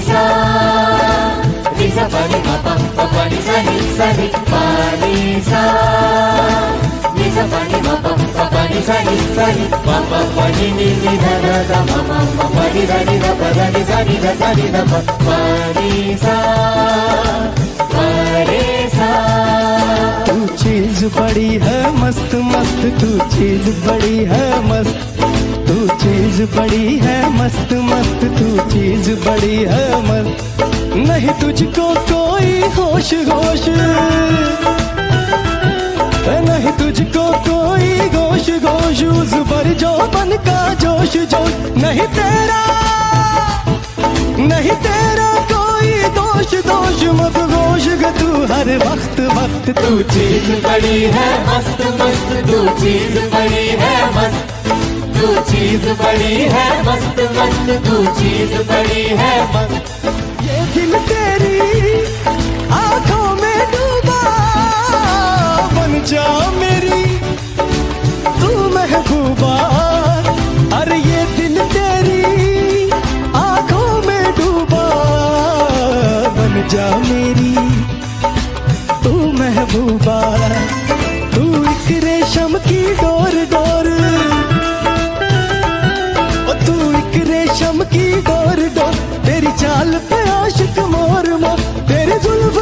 सा रे सा पा रे मा पा पा पा रे सा रे सा रे पा रे सा रे सा पा रे मा पा पा पा रे सा रे सा रे पा पा पा रे नी नी धा धा धा मा मा मा पा रे धा रे धा पा धा रे सा रे धा पा पा रे सा पा रे सा। तू चीज बड़ी है मस्त मस्त, तू चीज बड़ी है मस्त, तू चीज बड़ी है मस्त मस्त, तू चीज बड़ी है मस्त। नहीं तुझको कोई होश होश, नहीं तुझको कोई गोश गोश, उस पर जो बन का जोश जोश। नहीं तेरा कोई दोष दोष, मत गोश ग तू हर वक्त वक्त। तू चीज बड़ी है मस्त मस्त, तू चीज बड़ी है मस्त, तू चीज बड़ी है मस्त मस्त, तू चीज बड़ी है मस्त। ये दिल तेरी आंखों में डूबा, बन जा मेरी तू महबूबा। अरे ये दिल तेरी आंखों में डूबा, बन जा मेरी तू महबूबा। तू एक रेशम की डोर डोर, तू एक रेशम की डोर डोर, तेरी चाल पे आशिक मोर मोर। तेरी जुल्फ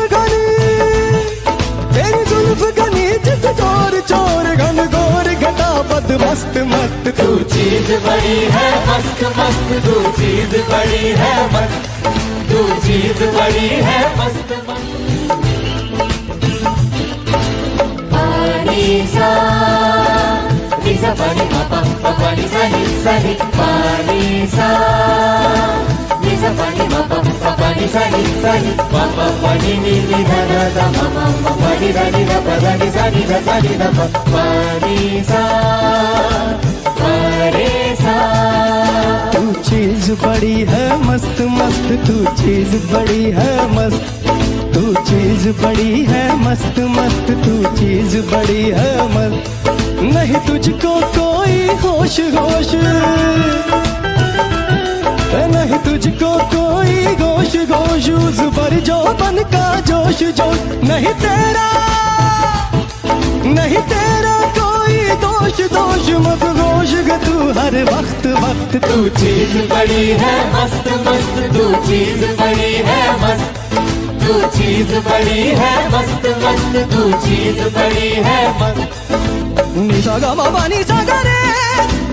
गनी जित चोर चोर, घन घोर घटा बद मस्त मस्त। तू चीज बड़ी है मस्त मस्त, तू चीज बड़ी है मस्त, तू चीज बड़ी है मस्त मस्त। पा रे सा रे सा पा रे मा पा पा पा रे सा रे सा रे पा रे सा रे सा पा रे मा पा पा पा रे सा रे सा रे पा पा पा रे नी नी धा धा धा मा मा मा पा रे धा रे धा पा धा रे सा रे धा पा पा रे सा पा रे सा। तू चीज बड़ी है मस्त मस्त, तू चीज बड़ी है मस्त, तू चीज बड़ी है मस्त मस्त, तू चीज बड़ी है मस्त। नहीं तुझको कोई होश होश, नहीं तुझको कोई गोश गोश, उस पर जो बन का जोश जोश। नहीं तेरा कोई दोष दोष, मत गोश ग तू हर वक्त वक्त। तू चीज बड़ी है मस्त मस्त, तू चीज बड़ी है मस्त, तू चीज बड़ी है मस्त मस्त, तू चीज बड़ी है मस्त। नी सा गा मा पा नी सा गा रे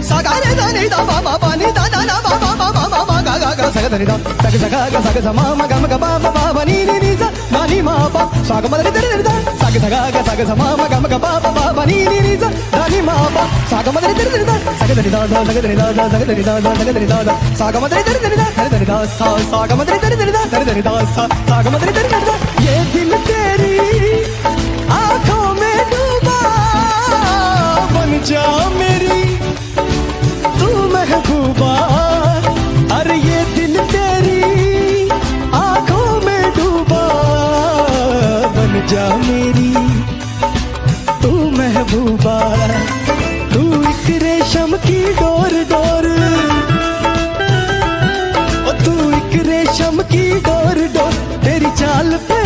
सा गा रे दा नी दा मा मा पा नी दा दा ना मा मा मा मा मा गा गा गा सा गा दा नी दा सा गा सा गा गा सा गा सा मा मा गा मा गा पा पा पा पा नी नी नी सा दा नी मा पा सा गा मा दा नी दा नी दा सा गा सा गा गा सा गा सा मा मा गा मा गा पा पा पा पा नी नी नी सा दा नी मा पा सा गा मा दा नी दा नी दा सा गा दा नी दा दा सा गा दा नी दा दा सा गा दा नी दा दा सा गा दा नी दा दा सा गा मा दा नी दा नी दा सा गा दा नी दा सा सा गा मा दा नी दा नी दा सा गा दा नी दा सा सा गा मा दा नी दा नी दा। ये दिल तेरी आंखों में डूबा, बन जा मेरी तू महबूबा। अरे ये दिल तेरी आंखों में डूबा, बन जा मेरी तू महबूबा। तू एक रेशम की डोर डोर, तू एक रेशम की डोर डोर, तेरी चाल पे